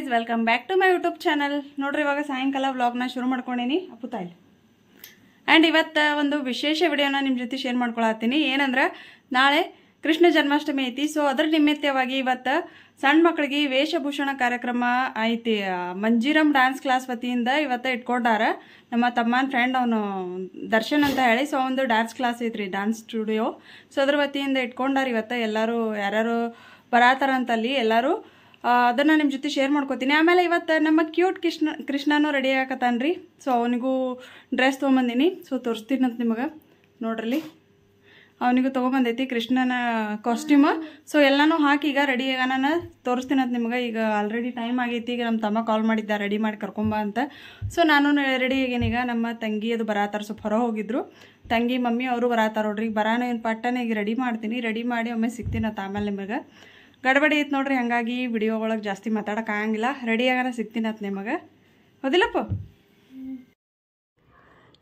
Guys, welcome back to my YouTube channel. ನೋಡ್ರಿ, ಇವಾಗ ಸಾಯಂಕಾಲ ವ್ಲಾಗ್ನ ಶುರು ಮಾಡ್ಕೊಂಡೀನಿ ಅಪ್ಪುತಾಯಿಲ್. ಆ್ಯಂಡ್ ಇವತ್ತು ಒಂದು ವಿಶೇಷ ವಿಡಿಯೋನ ನಿಮ್ಮ ಜೊತೆ ಶೇರ್ ಮಾಡ್ಕೊಳತ್ತೀನಿ. ಏನಂದ್ರೆ ನಾಳೆ ಕೃಷ್ಣ ಜನ್ಮಾಷ್ಟಮಿ ಐತಿ. ಸೊ ಅದ್ರ ನಿಮಿತ್ತವಾಗಿ ಇವತ್ತು ಸಣ್ಣ ಮಕ್ಕಳಿಗೆ ವೇಷಭೂಷಣ ಕಾರ್ಯಕ್ರಮ ಐತಿ. ಮಂಜಿರಮ್ ಡ್ಯಾನ್ಸ್ ಕ್ಲಾಸ್ ವತಿಯಿಂದ ಇವತ್ತು ಇಟ್ಕೊಂಡಾರ. ನಮ್ಮ ತಮ್ಮನ ಫ್ರೆಂಡ್ ಅವನು ದರ್ಶನ್ ಅಂತ ಹೇಳಿ. ಸೊ ಒಂದು ಡ್ಯಾನ್ಸ್ ಕ್ಲಾಸ್ ಐತ್ರಿ, ಡ್ಯಾನ್ಸ್ ಸ್ಟುಡಿಯೋ. ಸೊ ಅದ್ರ ವತಿಯಿಂದ ಇಟ್ಕೊಂಡಾರ. ಇವತ್ತು ಎಲ್ಲರೂ ಯಾರ್ಯಾರು ಬರಾತಾರ ಅಂತಲ್ಲಿ ಎಲ್ಲರೂ ಅದನ್ನು ನಿಮ್ಮ ಜೊತೆ ಶೇರ್ ಮಾಡ್ಕೋತೀನಿ. ಆಮೇಲೆ ಇವತ್ತು ನಮ್ಮ ಕ್ಯೂಟ್ ಕೃಷ್ಣನೂ ರೆಡಿ ಆಗಕತ್ತಾನ್ರಿ. ಸೊ ಅವನಿಗೂ ಡ್ರೆಸ್ ತೊಗೊಂಬಂದೀನಿ. ಸೊ ತೋರಿಸ್ತೀನಿ ಅಂತ ನಿಮಗೆ ನೋಡ್ರಲ್ಲಿ. ಅವನಿಗೂ ತೊಗೊಂಬಂದೈತಿ ಕೃಷ್ಣನ ಕಾಸ್ಟ್ಯೂಮ್. ಸೊ ಎಲ್ಲನೂ ಹಾಕಿ ಈಗ ರೆಡಿ ಆಗ ನಾನು ತೋರಿಸ್ತೀನಿ ಅಂತ ನಿಮ್ಗೆ. ಈಗ ಆಲ್ರೆಡಿ ಟೈಮ್ ಆಗೈತಿ. ಈಗ ನಮ್ಮ ತಮ್ಮ ಕಾಲ್ ಮಾಡಿದ್ದ ರೆಡಿ ಮಾಡಿ ಕರ್ಕೊಂಬ ಅಂತ. ಸೊ ನಾನು ರೆಡಿ ಆಗೇನಿ. ಈಗ ನಮ್ಮ ತಂಗಿ ಅದು ಬರಾತಾರ, ಸ್ವಲ್ಪ ಹೊರ ಹೋಗಿದ್ರು. ತಂಗಿ ಮಮ್ಮಿ ಅವರು ಬರಾತಾರ ನೋಡ್ರಿ. ಈಗ ಬರಾನು ಏನು ಪಟ್ಟನೆ ಈಗ ರೆಡಿ ಮಾಡ್ತೀನಿ. ರೆಡಿ ಮಾಡಿ ಒಮ್ಮೆ ಸಿಗ್ತೀನಿ ಅಂತ ಆಮೇಲೆ ನಿಮಗೆ. ಗಡಬಡಿ ಐತೆ ನೋಡ್ರಿ, ಹಾಗಾಗಿ ವಿಡಿಯೋ ಒಳಗೆ ಜಾಸ್ತಿ ಮಾತಾಡೋಕೆ ಆಗಂಗಿಲ್ಲ. ರೆಡಿ ಆಗಾನ ಸಿಗ್ತೀನಿ ಅಂತ ನಿಮಗೆ. ಹೌದಿಲ್ಲಪ್ಪ?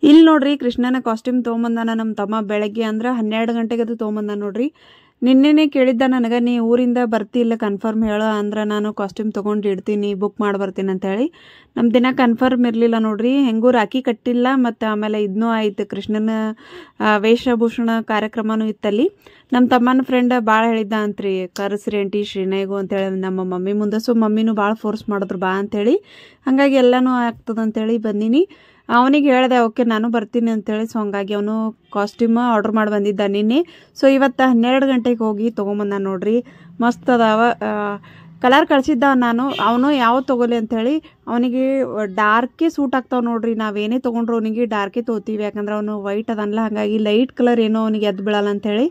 ಇಲ್ಲಿ ನೋಡ್ರಿ, ಕೃಷ್ಣನ ಕಾಸ್ಟ್ಯೂಮ್ ತೊಗೊಂಬಂದಾನ ನಮ್ಮ ತಮ್ಮ. ಬೆಳಗ್ಗೆ ಅಂದ್ರೆ 12 ಗಂಟೆಗೆ ಅದು ತೊಗೊಂಬಂದ ನೋಡ್ರಿ. ನಿನ್ನೆನೇ ಕೇಳಿದ್ದ ನನಗೆ, ನೀ ಊರಿಂದ ಬರ್ತಿಲ್ಲ ಕನ್ಫರ್ಮ್ ಹೇಳ ಅಂದ್ರೆ ನಾನು ಕಾಸ್ಟ್ಯೂಮ್ ತೊಗೊಂಡು ಇಡ್ತೀನಿ, ಬುಕ್ ಮಾಡಿ ಬರ್ತೀನಿ ಅಂತೇಳಿ. ನಮ್ಮ ದಿನ ಕನ್ಫರ್ಮ್ ಇರಲಿಲ್ಲ ನೋಡ್ರಿ. ಹೆಂಗೂ ರಾಖಿ ಕಟ್ಟಿಲ್ಲ. ಮತ್ತು ಆಮೇಲೆ ಇದನ್ನೂ ಆಯ್ತು, ಕೃಷ್ಣನ ವೇಷಭೂಷಣ ಕಾರ್ಯಕ್ರಮನೂ ಇತ್ತಲ್ಲಿ. ನಮ್ಮ ತಮ್ಮನ ಫ್ರೆಂಡ್ ಭಾಳ ಹೇಳಿದ್ದ ಅಂತ್ರಿ, ಕರೆಸ್ರಿ ಆಂಟಿ ಶ್ರೀನಯ್ಗೂ ಅಂತೇಳಿ ನಮ್ಮ ಮಮ್ಮಿ ಮುಂದೆ. ಸೊ ಮಮ್ಮಿನೂ ಭಾಳ ಫೋರ್ಸ್ ಮಾಡಿದ್ರು ಬಾ ಅಂತೇಳಿ. ಹಾಗಾಗಿ ಎಲ್ಲನೂ ಆಗ್ತದಂತೇಳಿ ಬಂದೀನಿ. ಅವನಿಗೆ ಹೇಳಿದೆ ಓಕೆ ನಾನು ಬರ್ತೀನಿ ಅಂತೇಳಿ. ಸೊ ಹಂಗಾಗಿ ಅವನು ಕಾಸ್ಟ್ಯೂಮ್ ಆರ್ಡ್ರ್ ಮಾಡಿ ಬಂದಿದ್ದ ನಿನ್ನೆ. ಸೊ ಇವತ್ತು 12 ಗಂಟೆಗೆ ಹೋಗಿ ತೊಗೊಂಬಂದ ನೋಡ್ರಿ. ಮಸ್ತ್ ಅದಾವ. ಕಲರ್ ಕಳಿಸಿದ್ದ ನಾನು, ಅವನು ಯಾವ ತೊಗೊಲಿ ಅಂಥೇಳಿ. ಅವನಿಗೆ ಡಾರ್ಕೇ ಸೂಟ್ ಆಗ್ತಾವೆ ನೋಡ್ರಿ. ನಾವೇನೇ ತೊಗೊಂಡ್ರು ಅವನಿಗೆ ಡಾರ್ಕೇ ತೊಗೋತೀವಿ. ಯಾಕಂದ್ರೆ ಅವನು ವೈಟ್ ಅದನ್ನಲ್ಲ, ಹಾಗಾಗಿ ಲೈಟ್ ಕಲರ್ ಏನೋ ಅವನಿಗೆ ಎದ್ದು ಬೀಳಲ್ಲ ಅಂಥೇಳಿ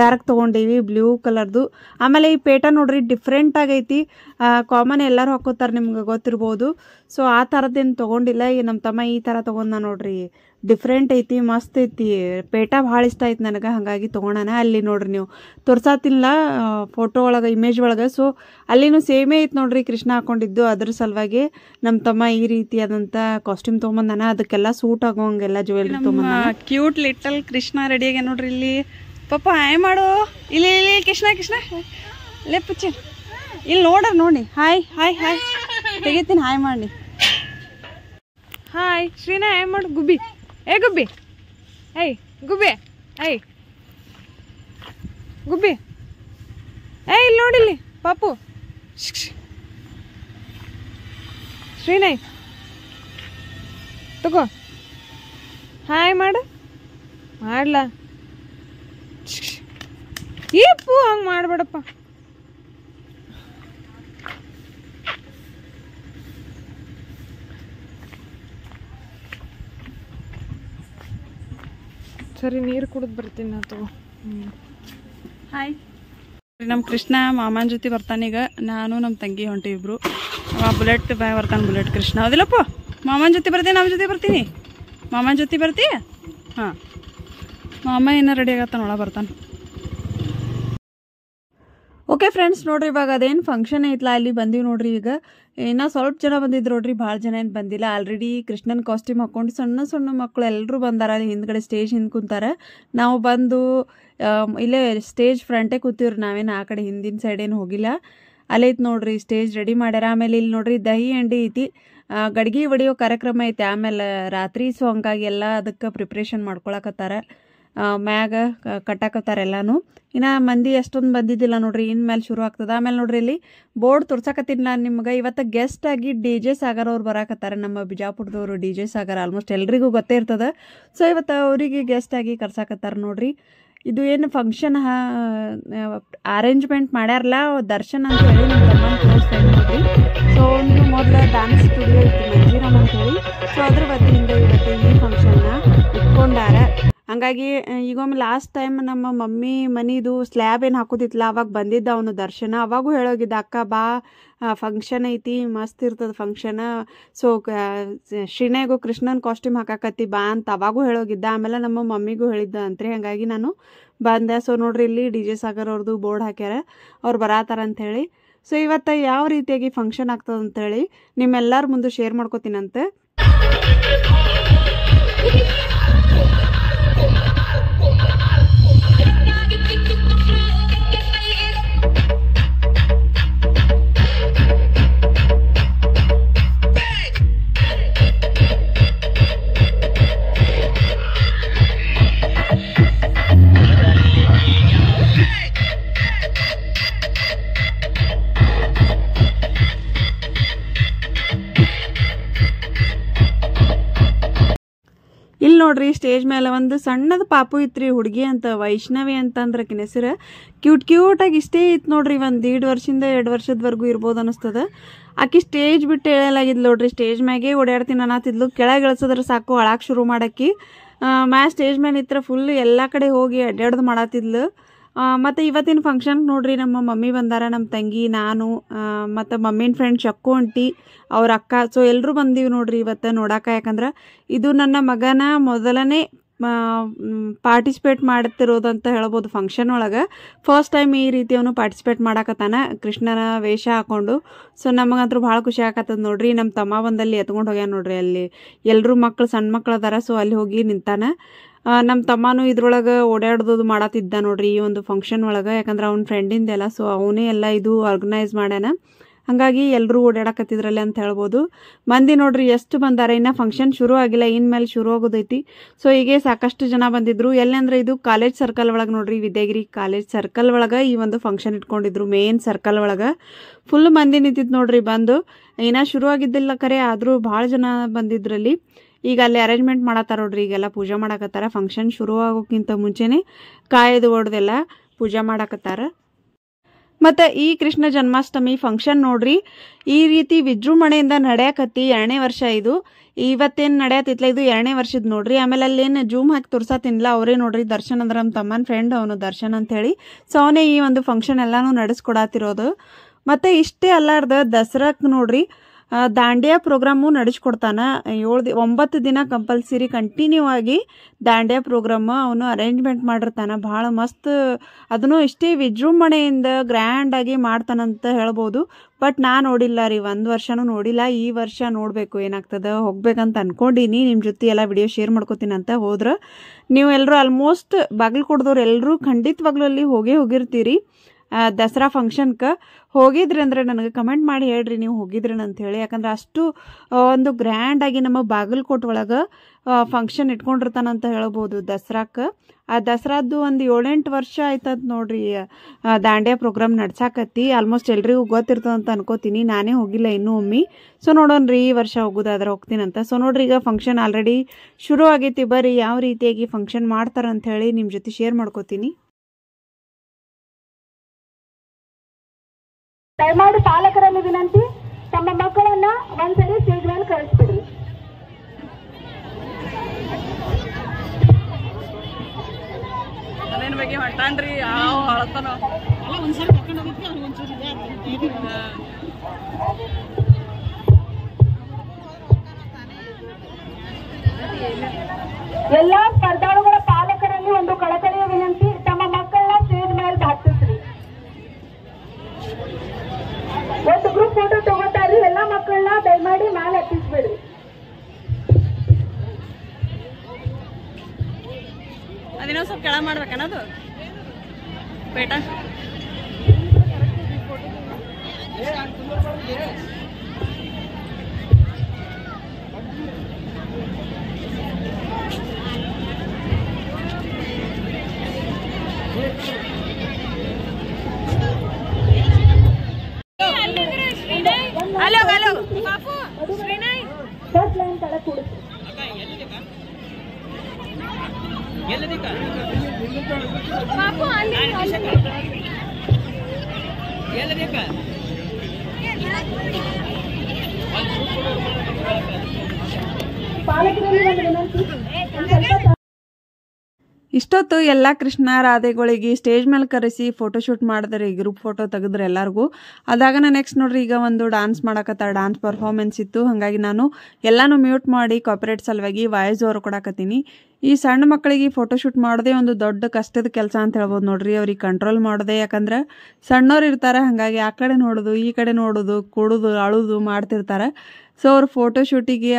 ಡಾರ್ಕ್ ತೊಗೊಂಡೀವಿ, ಬ್ಲೂ ಕಲರ್ದು. ಆಮೇಲೆ ಈ ಪೇಟ ನೋಡ್ರಿ ಡಿಫ್ರೆಂಟ್ ಆಗೈತಿ. ಕಾಮನ್ ಎಲ್ಲರೂ ಹಾಕೋತಾರೆ, ನಿಮ್ಗೆ ಗೊತ್ತಿರ್ಬೋದು. ಸೊ ಆ ಥರದ್ದೇನು ತೊಗೊಂಡಿಲ್ಲ. ಈ ನಮ್ಮ ತಮ್ಮ ಈ ಥರ ತೊಗೊಂಡ ನೋಡ್ರಿ. ಡಿಫ್ರೆಂಟ್ ಐತಿ, ಮಸ್ತ್ ಐತಿ. ಪೇಟ ಭಾಳ ಇಷ್ಟ ಐತಿ ನನಗೆ, ಹಾಗಾಗಿ ತೊಗೊಳೋಣ. ಅಲ್ಲಿ ನೋಡ್ರಿ, ನೀವು ತೋರ್ಸಾತಿಲ್ಲ ಫೋಟೋ ಒಳಗೆ, ಇಮೇಜ್ ಒಳಗೆ. ಸೊ ಅಲ್ಲಿನೂ ಸೇಮೇ ಐತಿ ನೋಡ್ರಿ ಕೃಷ್ಣ ಹಾಕೊಂಡಿದ್ದು. ಅದ್ರ ಸಲುವಾಗಿ ನಮ್ಮ ತಮ್ಮ ಈ ರೀತಿಯಾದಂಥ ಕಾಸ್ಟ್ಯೂಮ್ ತೊಗೊಂಬಂದಾನ. ಅದಕ್ಕೆಲ್ಲ ಸೂಟ್ ಆಗೋಂಗೆಲ್ಲ ಜ್ಯುವೆಲ್ರಿ ತೊಗೊಂಬಂದಾನ. ಕ್ಯೂಟ್ ಲಿಟಲ್ ಕೃಷ್ಣ ರೆಡಿ ಆಗಿ ನೋಡ್ರಿ. ಇಲ್ಲಿ ಪಾಪ ಹಾಯ್ ಮಾಡು. ಇಲ್ಲಿ ಇಲ್ಲಿ ಕೃಷ್ಣ ಕೃಷ್ಣ ಲೆಪ್ಪಚ್ಚ ಇಲ್ಲಿ ನೋಡ್ರಿ. ನೋಡಿ, ಹಾಯ್ ಹಾಯ್ ಹಾಯ್ ತೆಗಿತೀನಿ. ಹಾಯ್ ಮಾಡಿ. ಹಾಯ್ ಶ್ರೀನಾ, ಹಾಯ್ ಮಾಡು. ಗುಬ್ಬಿ, ಏ ಗುಬ್ಬಿ, ಏಯ್ ಗುಬ್ಬಿ, ಏಯ್ ಗುಬ್ಬಿ, ಏಯ್ ಇಲ್ಲಿ ನೋಡಿಲ್ಲಿ ಪಾಪು. ಶ್ರೀನಯ್ ತಗೋ, ಹಾಯ್ ಮಾಡು. ಮಾಡ್ಲಾ? ಏಪು ಹಂಗೆ ಮಾಡ್ಬೇಡಪ್ಪ. ಸರಿ, ನೀರು ಕುಡಿದು ಬರ್ತೀನಿ ನಾ. ತಗೋ. ಹಾಯ್. ನಮ್ಮ ಕೃಷ್ಣ ಮಾಮನ ಜೊತೆ ಬರ್ತಾನೀಗ. ನಾನು ನಮ್ಮ ತಂಗಿ ಹೊಂಟಿ ಇಬ್ರು. ಬುಲೆಟ್ ಬಾಯ್ ಬರ್ತಾನೆ, ಬುಲೆಟ್ ಕೃಷ್ಣ. ಹೌದಿಲ್ಲಪ್ಪ? ಮಾಮನ ಜೊತೆ ಬರ್ತೀನಿ, ನಮ್ಮ ಜೊತೆ ಬರ್ತೀನಿ. ಮಾಮನ ಜೊತೆ ಬರ್ತೀಯ? ಹಾಂ, ಮಾಮ ಏನೋ ರೆಡಿ ಆಗತ್ತಾನ, ಒಳಗೆ ಬರ್ತಾನೆ. ಓಕೆ ಫ್ರೆಂಡ್ಸ್, ನೋಡ್ರಿ ಇವಾಗ ಅದೇನು ಫಂಕ್ಷನ್ ಐತ್ಲಾ ಅಲ್ಲಿ ಬಂದೀವಿ ನೋಡ್ರಿ. ಈಗ ಇನ್ನೂ ಸ್ವಲ್ಪ ಜನ ಬಂದಿದ್ರು ನೋಡ್ರಿ, ಭಾಳ ಜನ ಏನು ಬಂದಿಲ್ಲ. ಆಲ್ರೆಡಿ ಕೃಷ್ಣನ ಕಾಸ್ಟ್ಯೂಮ್ ಹಾಕ್ಕೊಂಡು ಸಣ್ಣ ಸಣ್ಣ ಮಕ್ಕಳು ಎಲ್ಲರೂ ಬಂದಾರ. ಹಿಂದ್ಗಡೆ ಸ್ಟೇಜ್ ಹಿಂದೆ ಕುಂತಾರೆ. ನಾವು ಬಂದು ಇಲ್ಲೇ ಸ್ಟೇಜ್ ಫ್ರಂಟೇ ಕೂತೀವ್ರಿ. ನಾವೇನು ಆ ಕಡೆ ಹಿಂದಿನ ಸೈಡ್ ಏನು ಹೋಗಿಲ್ಲ. ಅಲ್ಲೈತೆ ನೋಡ್ರಿ, ಸ್ಟೇಜ್ ರೆಡಿ ಮಾಡ್ಯಾರ. ಆಮೇಲೆ ಇಲ್ಲಿ ನೋಡ್ರಿ ದಹಿ ಅಂಡಿ ಐತಿ, ಗಡ್ಗೆ ಹೊಡಿಯೋ ಕಾರ್ಯಕ್ರಮ ಐತಿ ಆಮೇಲೆ ರಾತ್ರಿ. ಸೊ ಹಂಗಾಗಿ ಎಲ್ಲ ಅದಕ್ಕೆ ಪ್ರಿಪ್ರೇಷನ್ ಮಾಡ್ಕೊಳಕತ್ತಾರ. ಮ್ಯಾಗ ಕಟ್ಟಾಕತ್ತಾರ ಎಲ್ಲಾನು. ಇನ್ನು ಮಂದಿ ಅಷ್ಟೊಂದು ಬಂದಿದ್ದಿಲ್ಲ ನೋಡ್ರಿ, ಇನ್ಮೇಲೆ ಶುರು ಆಗ್ತದೆ. ಆಮೇಲೆ ನೋಡ್ರಿ ಇಲ್ಲಿ ಬೋರ್ಡ್ ತೋರ್ಸಕತ್ತೀನಿ ನಾನು ನಿಮ್ಗೆ. ಇವತ್ತು ಗೆಸ್ಟ್ ಆಗಿ DJ ಸಾಗರ್ ಅವ್ರು ಬರಾಕತ್ತಾರೆ, ನಮ್ಮ ಬಿಜಾಪುರದವರು. DJ ಸಾಗರ್ ಆಲ್ಮೋಸ್ಟ್ ಎಲ್ರಿಗೂ ಗೊತ್ತೇ ಇರ್ತದೆ. ಸೊ ಇವತ್ತು ಅವರಿಗೆ ಗೆಸ್ಟ್ ಆಗಿ ಕರ್ಸಾಕತ್ತಾರ ನೋಡ್ರಿ. ಇದು ಏನು ಫಂಕ್ಷನ್ ಅರೇಂಜ್ಮೆಂಟ್ ಮಾಡ್ಯಾರಲ್ಲ, ದರ್ಶನ್ ಅಂತ ಹೇಳಿ ನಮ್ಮ ತಮ್ಮನ ಕ್ಲೋಸ್ ಫ್ರೆಂಡ್ ನೋಡ್ರಿ. ಸೊ ಒಂದು ಮೊದಲು ಡ್ಯಾನ್ಸ್ ಸ್ಟುಡಿಯೋ ಇತ್ತು ಮಂಜಿರಮ್ ಅಂತ ಹೇಳಿ. ಸೊ ಅದ್ರ ವತಿಯಿಂದ ಇವತ್ತು ಈ ಫಂಕ್ಷನ್ನ ಇಟ್ಕೊಂಡಾರ. ಹಂಗಾಗಿ ಈಗೊಮ್ಮೆ ಲಾಸ್ಟ್ ಟೈಮ್ ನಮ್ಮ ಮಮ್ಮಿ ಮನಿದು ಸ್ಲ್ಯಾಬ್ ಏನು ಹಾಕೋದಿತ್ತಲ್ಲ, ಅವಾಗ ಬಂದಿದ್ದ ಅವನು ದರ್ಶನ. ಅವಾಗೂ ಹೇಳೋಗಿದ್ದ, ಅಕ್ಕ ಬಾ ಫಂಕ್ಷನ್ ಐತಿ, ಮಸ್ತ್ ಇರ್ತದೆ ಫಂಕ್ಷನ್. ಸೊ ಶ್ರೀನಯ್ಗೂ ಕೃಷ್ಣನ ಕಾಸ್ಟ್ಯೂಮ್ ಹಾಕಾಕತ್ತಿ ಬಾ ಅಂತ ಅವಾಗೂ ಹೇಳೋಗಿದ್ದ. ಆಮೇಲೆ ನಮ್ಮ ಮಮ್ಮಿಗೂ ಹೇಳಿದ್ದ ಅಂತ್ರಿ. ಹಾಗಾಗಿ ನಾನು ಬಂದೆ. ಸೊ ನೋಡ್ರಿ, ಇಲ್ಲಿ DJ ಸಾಗರ್ ಅವ್ರದ್ದು ಬೋರ್ಡ್ ಹಾಕ್ಯಾರ, ಅವ್ರು ಬರಾತಾರ ಅಂಥೇಳಿ. ಸೊ ಇವತ್ತು ಯಾವ ರೀತಿಯಾಗಿ ಫಂಕ್ಷನ್ ಆಗ್ತದೆ ಅಂಥೇಳಿ ನಿಮ್ಮೆಲ್ಲರ ಮುಂದೆ ಶೇರ್ ಮಾಡ್ಕೋತೀನಂತೆ. ನೋಡ್ರಿ ಸ್ಟೇಜ್ ಮೇಲೆ ಒಂದು ಸಣ್ಣದ ಪಾಪು ಇತ್ರಿ, ಹುಡುಗಿ ಅಂತ ವೈಷ್ಣವಿ ಅಂತಂದ್ರೆ ಆಕಿನ ಹೆಸರು. ಕ್ಯೂಟಾಗಿ ಇಷ್ಟೇ ಇತ್ತು ನೋಡ್ರಿ, ಒಂದು 1.5 ವರ್ಷದಿಂದ 2 ವರ್ಷದವರೆಗೂ ಇರ್ಬೋದು ಅನಿಸ್ತದ. ಆಕಿ ಸ್ಟೇಜ್ ಬಿಟ್ಟು ಹೇಳಲಾಗಿದ್ಲು ನೋಡ್ರಿ, ಸ್ಟೇಜ್ ಮ್ಯಾಗೆ ಓಡಾಡ್ತೀನಿ ಅನ್ನತ್ತಿದ್ಲು. ಕೆಳಗೆ ಇಳಿಸಿದ್ರೆ ಸಾಕು ಅಳಾಕ್ ಶುರು ಮಾಡಾಕಿ. ಸ್ಟೇಜ್ ಮೇಲೆ ನಿತ್ರ ಫುಲ್ ಎಲ್ಲ ಕಡೆ ಹೋಗಿ ಅಡ್ಡಾಡ್ದು ಮಾಡತ್ತಿದ್ಲು. ಮತ್ತು ಇವತ್ತಿನ ಫಂಕ್ಷನ್ಗೆ ನೋಡ್ರಿ ನಮ್ಮ ಮಮ್ಮಿ ಬಂದಾರ, ನಮ್ಮ ತಂಗಿ, ನಾನು, ಮತ್ತು ಮಮ್ಮಿನ ಫ್ರೆಂಡ್ ಚಕ್ಕು ಆಂಟಿ, ಅವ್ರ ಅಕ್ಕ. ಸೊ ಎಲ್ಲರೂ ಬಂದೀವಿ ನೋಡ್ರಿ ಇವತ್ತು ನೋಡಕ್ಕೆ. ಯಾಕಂದ್ರೆ ಇದು ನನ್ನ ಮಗನ ಮೊದಲನೇ ಪಾರ್ಟಿಸಿಪೇಟ್ ಮಾಡ್ತಿರೋದಂತ ಹೇಳ್ಬೋದು ಫಂಕ್ಷನ್ ಒಳಗೆ. ಫಸ್ಟ್ ಟೈಮ್ ಈ ರೀತಿ ಅವನು ಪಾರ್ಟಿಸಿಪೇಟ್ ಮಾಡಾಕತ್ತಾನ ಕೃಷ್ಣನ ವೇಷ ಹಾಕ್ಕೊಂಡು. ಸೊ ನಮಗಂತೂ ಭಾಳ ಖುಷಿ ಆಗತ್ತದ ನೋಡ್ರಿ. ನಮ್ಮ ತಮ್ಮ ಬಂದಲ್ಲಿ ಎತ್ಕೊಂಡು ಹೋಗ್ಯಾನ ನೋಡ್ರಿ, ಅಲ್ಲಿ ಎಲ್ಲರೂ ಮಕ್ಕಳು ಸಣ್ಣ ಮಕ್ಳು ಅದಾರ. ಸೊ ಅಲ್ಲಿ ಹೋಗಿ ನಿಂತಾನ. ನಮ್ಮ ತಮ್ಮನೂ ಇದ್ರೊಳಗೆ ಓಡಾಡ್ದು ಮಾಡತ್ತಿದ್ದ ನೋಡ್ರಿ ಈ ಒಂದು ಫಂಕ್ಷನ್ ಒಳಗೆ. ಯಾಕಂದ್ರೆ ಅವ್ನ ಫ್ರೆಂಡಿಂದೆಲ್ಲ, ಸೊ ಅವನೇ ಎಲ್ಲ ಇದು ಆರ್ಗನೈಸ್ ಮಾಡ್ಯಾನ. ಹಾಗಾಗಿ ಎಲ್ಲರೂ ಓಡಾಡಕತ್ತಿದ್ರಲ್ಲಿ ಅಂತ ಹೇಳ್ಬೋದು. ಮಂದಿ ನೋಡ್ರಿ ಎಷ್ಟು ಬಂದಾರ, ಇನ್ನು ಫಂಕ್ಷನ್ ಶುರು ಆಗಿಲ್ಲ, ಇನ್ಮೇಲೆ ಶುರು ಆಗೋದೈತಿ. ಸೊ ಹೀಗೆ ಸಾಕಷ್ಟು ಜನ ಬಂದಿದ್ರು. ಎಲ್ಲಂದ್ರೆ ಇದು ಕಾಲೇಜ್ ಸರ್ಕಲ್ ಒಳಗೆ ನೋಡ್ರಿ, ವಿದ್ಯಾಗಿರಿ ಕಾಲೇಜ್ ಸರ್ಕಲ್ ಒಳಗೆ ಈ ಒಂದು ಫಂಕ್ಷನ್ ಇಟ್ಕೊಂಡಿದ್ರು. ಮೇನ್ ಸರ್ಕಲ್ ಒಳಗೆ ಫುಲ್ ಮಂದಿ ನಿಂತಿತ್ತು ನೋಡ್ರಿ. ಬಂದು ಇನ್ನೂ ಶುರು ಆಗಿದ್ದಿಲ್ಲ ಕರೆ, ಆದರೂ ಭಾಳ ಜನ ಬಂದಿದ್ರಲ್ಲಿ. ಈಗ ಅಲ್ಲಿ ಅರೇಂಜ್ಮೆಂಟ್ ಮಾಡತ್ತಾರ ನೋಡ್ರಿ, ಈಗೆಲ್ಲ ಪೂಜೆ ಮಾಡಕತ್ತಾರ. ಫಂಕ್ಷನ್ ಶುರು ಆಗೋಕ್ಕಿಂತ ಮುಂಚೆನೇ ಕಾಯ್ದು ಹೊಡೆದೆಲ್ಲ ಪೂಜೆ ಮಾಡಕತ್ತಾರ. ಮತ್ತು ಈ ಕೃಷ್ಣ ಜನ್ಮಾಷ್ಟಮಿ ಫಂಕ್ಷನ್ ನೋಡ್ರಿ ಈ ರೀತಿ ವಿಜೃಂಭಣೆಯಿಂದ ನಡೆಯಕತ್ತಿ 2ನೇ ವರ್ಷ ಇದು. ಇವತ್ತೇನು ನಡೆಯತ್ತಿತ್ಲ ಇದು 2ನೇ ವರ್ಷದ ನೋಡ್ರಿ. ಆಮೇಲೆ ಅಲ್ಲೇನು ಜೂಮ್ ಹಾಕಿ ತೋರ್ಸತ್ತಿನ್ಲ ಅವರೇ ನೋಡ್ರಿ, ದರ್ಶನ್ ಅಂದ್ರೆ ನಮ್ಮ ತಮ್ಮನ ಫ್ರೆಂಡ್ ಅವನು ದರ್ಶನ್ ಅಂತೇಳಿ. ಸೊ ಅವನೇ ಈ ಒಂದು ಫಂಕ್ಷನ್ ಎಲ್ಲಾನು ನಡೆಸ್ಕೊಡತ್ತಿರೋದು. ಮತ್ತು ಇಷ್ಟೇ ಅಲ್ಲಾರ್ದ ದಸರಾಕ್ಕೆ ನೋಡ್ರಿ ದಾಂಡಿಯಾ ಪ್ರೋಗ್ರಾಮು ನಡೆಸ್ಕೊಡ್ತಾನೆ. 9 ದಿನ ಕಂಪಲ್ಸರಿ ಕಂಟಿನ್ಯೂ ಆಗಿ ದಾಂಡಿಯಾ ಪ್ರೋಗ್ರಾಮ್ ಅವನು ಅರೇಂಜ್ಮೆಂಟ್ ಮಾಡಿರ್ತಾನೆ. ಭಾಳ ಮಸ್ತ್, ಅದನ್ನು ಇಷ್ಟೇ ವಿಜೃಂಭಣೆಯಿಂದ ಗ್ರ್ಯಾಂಡಾಗಿ ಮಾಡ್ತಾನಂತ ಹೇಳ್ಬೋದು. ಬಟ್ ನಾ ನೋಡಿಲ್ಲ ರೀ, 1 ವರ್ಷನೂ ನೋಡಿಲ್ಲ. ಈ ವರ್ಷ ನೋಡಬೇಕು ಏನಾಗ್ತದೆ, ಹೋಗ್ಬೇಕಂತ ಅನ್ಕೊಂಡಿನಿ. ನಿಮ್ಮ ಜೊತೆ ಎಲ್ಲ ವಿಡಿಯೋ ಶೇರ್ ಮಾಡ್ಕೋತೀನಿ ಅಂತ ಹೋದ್ರೆ ನೀವು ಎಲ್ಲರೂ ಆಲ್ಮೋಸ್ಟ್ ಬಾಗಲಕೋಟದವ್ರು ಎಲ್ಲರೂ ಖಂಡಿತವಾಗ್ಲೂ ಅಲ್ಲಿ ಹೋಗಿರ್ತೀರಿ ದಸರಾ ಫಂಕ್ಷನ್ಗೆ. ಹೋಗಿದ್ರಿ ಅಂದರೆ ನನಗೆ ಕಮೆಂಟ್ ಮಾಡಿ ಹೇಳ್ರಿ ನೀವು ಹೋಗಿದ್ರೇನು ಅಂಥೇಳಿ. ಯಾಕಂದ್ರೆ ಅಷ್ಟು ಒಂದು ಗ್ರ್ಯಾಂಡಾಗಿ ನಮ್ಮ ಬಾಗಲಕೋಟೆ ಒಳಗೆ ಫಂಕ್ಷನ್ ಇಟ್ಕೊಂಡಿರ್ತಾನಂತ ಹೇಳ್ಬೋದು ದಸರಾಕ್ಕೆ. ಆ ದಸರಾದ್ದು ಒಂದು 7-8 ವರ್ಷ ಆಯ್ತದ ನೋಡ್ರಿ ದಾಂಡಿಯಾ ಪ್ರೋಗ್ರಾಮ್ ನಡ್ಸಾಕತ್ತಿ. ಆಲ್ಮೋಸ್ಟ್ ಎಲ್ರಿಗೂ ಗೊತ್ತಿರ್ತದಂತ ಅನ್ಕೋತೀನಿ. ನಾನೇ ಹೋಗಿಲ್ಲ ಇನ್ನೂ ಒಮ್ಮೆ. ಸೊ ನೋಡೋಣ್ರಿ ಈ ವರ್ಷ ಹೋಗೋದಾದ್ರೆ ಹೋಗ್ತೀನಂತ. ಸೊ ನೋಡ್ರಿ ಈಗ ಫಂಕ್ಷನ್ ಆಲ್ರೆಡಿ ಶುರು ಆಗೈತಿ. ಬರ್ರಿ ಯಾವ ರೀತಿಯಾಗಿ ಫಂಕ್ಷನ್ ಮಾಡ್ತಾರಂತ ಹೇಳಿ ನಿಮ್ಮ ಜೊತೆ ಶೇರ್ ಮಾಡ್ಕೋತೀನಿ. ದಯಮಾಡಿ ಪಾಲಕರಲ್ಲಿ ವಿನಂತಿ, ತಮ್ಮ ಮಕ್ಕಳನ್ನ ಒಂದ್ಸರಿ ಸ್ಟೇಜ್ ಮೇಲೆ ಕಳಿಸ್ಬಿಡ್ರಿ. ಬಗ್ಗೆ ಹೊಂಟಾನ್ರಿ ಎಲ್ಲಾ ಸ್ಪರ್ಧಾಳುಗಳ ಪಾಲಕರಲ್ಲಿ ಒಂದು ಕಳಕಳಿಯ ವಿನಂತಿ, ತಮ್ಮ ಮಕ್ಕಳನ್ನ ಸ್ಟೇಜ್ ಮೇಲೆ ದಾಟಿಸ್ರಿ. ಒಂದು ಗ್ರೂಪ್ ಫೋಟೋ ತಗೋತಾರ್ರಿ, ಎಲ್ಲಾ ಮಕ್ಕಳನ್ನ ದಯಮಾಡಿ ಮೇಲೆ ಹತ್ತಿಸ್ಬಿಡ್ರಿ. ಅದೇನೋ ಸ್ವಲ್ಪ ಕೆಳ ಮಾಡ್ಬೇಕನ್ನೋದು ಬೇಟ. ಹಲೋ ಹಲೋ ಪಾಪು ಶ್ರೀನಯ್ ಫಸ್ಟ್ ಲೈನ್ ಕಡೆ ಕೂಡಿಸಿ. ಪಾಪು ಪಾಲಕರಲ್ಲಿ ಒಂದು ವಿನಂತಿ, ಇಷ್ಟೊತ್ತು ಎಲ್ಲ ಕೃಷ್ಣ ರಾಧೆಗಳಿಗೆ ಸ್ಟೇಜ್ ಮೇಲೆ ಕರೆಸಿ ಫೋಟೋಶೂಟ್ ಮಾಡಿದ್ರೆ, ಗ್ರೂಪ್ ಫೋಟೋ ತೆಗೆದ್ರೆ ಎಲ್ಲರಿಗೂ. ಅದಾಗನ ನೆಕ್ಸ್ಟ್ ನೋಡ್ರಿ ಈಗ ಒಂದು ಡಾನ್ಸ್ ಮಾಡಕತ್ತಾರ, ಡಾನ್ಸ್ ಪರ್ಫಾರ್ಮೆನ್ಸ್ ಇತ್ತು. ಹಾಗಾಗಿ ನಾನು ಎಲ್ಲಾನು ಮ್ಯೂಟ್ ಮಾಡಿ ಕಾಪಿರೈಟ್ ಸಲುವಾಗಿ ವಾಯ್ಸ್ ಓವರ್ ಕೊಡಕತ್ತೀನಿ. ಈ ಸಣ್ಣ ಮಕ್ಕಳಿಗೆ ಫೋಟೋಶೂಟ್ ಮಾಡೋದೇ ಒಂದು ದೊಡ್ಡ ಕಷ್ಟದ ಕೆಲಸ ಅಂತ ಹೇಳ್ಬೋದು ನೋಡ್ರಿ. ಅವ್ರಿಗೆ ಕಂಟ್ರೋಲ್ ಮಾಡೋದೆ, ಯಾಕಂದ್ರೆ ಸಣ್ಣವ್ರು ಇರ್ತಾರೆ. ಹಾಗಾಗಿ ಆ ಕಡೆ ನೋಡೋದು ಈ ಕಡೆ ನೋಡೋದು, ಕೊಡೋದು ಅಳೋದು ಮಾಡ್ತಿರ್ತಾರೆ. ಸೊ ಅವ್ರು ಫೋಟೋಶೂಟಿಗೆ